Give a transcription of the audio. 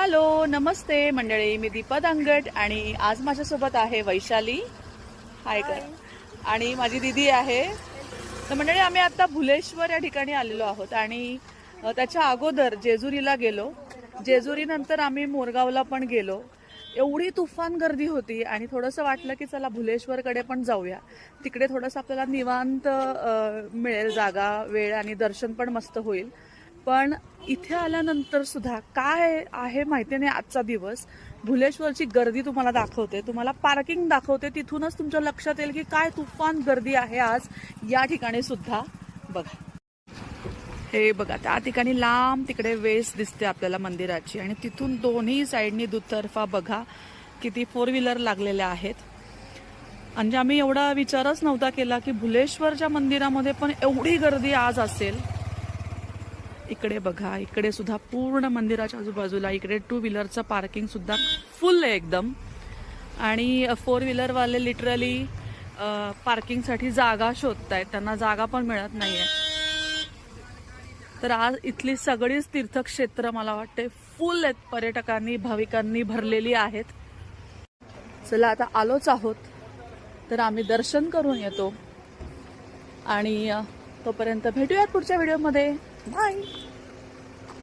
Hello नमस्ते मंडळी, मी दीपा दांगट आणि आज माझ्यासोबत आहे वैशाली. हाय कर. आणि माझी दीदी आहे. तर मंडळी आम्ही आता भुलेश्वर या ठिकाणी आलेलो आहोत आणि त्याच्या अगोदर जेजुरीला गेलो. जेजुरी नंतर आम्ही मोरगावला पण गेलो. एवढी तुफान गर्दी होती आणि थोडंसं वाटलं की चला भुलेश्वरकडे पण जाऊया. तिकडे थोडंसं आपल्याला निवांत मिळेल जागा, वेळ आणि दर्शन पण मस्त होईल. पण इथे आल्यानंतर सुद्धा काय आहे माहिती नाही. आजचा दिवस भुलेश्वरची गर्दी तुम्हाला दाखवते, तुम्हाला पार्किंग दाखवते. तिथूनच तुमच्या लक्षात येईल की काय तुफान गर्दी आहे आज या ठिकाणी सुद्धा. बघा, हे बघा, त्या ठिकाणी लांब तिकडे वेस दिसते आपल्याला मंदिराची आणि तिथून दोन्ही साईडनी दुतर्फा बघा किती 4 व्हीलर लागलेल्या आहेत. म्हणजे आम्ही एवढा विचारच नव्हता केला की भुलेश्वरच्या मंदिरामध्ये पण एवढी गर्दी आज असेल. इकडे बघा, इकडे सुद्धा पूर्ण मंदिराच्या आजूबाजूला इकडे 2 व्हीलरचं पार्किंग सुद्धा फुल आहे एकदम. आणि 4 व्हीलरवाले लिटरली पार्किंगसाठी जागा शोधतायत, त्यांना जागा पण मिळत नाहीये. तर आज इथली सगळीच तीर्थक्षेत्र मला वाटते फुल आहेत, पर्यटकांनी भाविकांनी भरलेली आहेत. चला आता आलोच आहोत तर आम्ही दर्शन करून येतो आणि तोपर्यंत भेटूयात पुढच्या व्हिडिओमध्ये. बाय.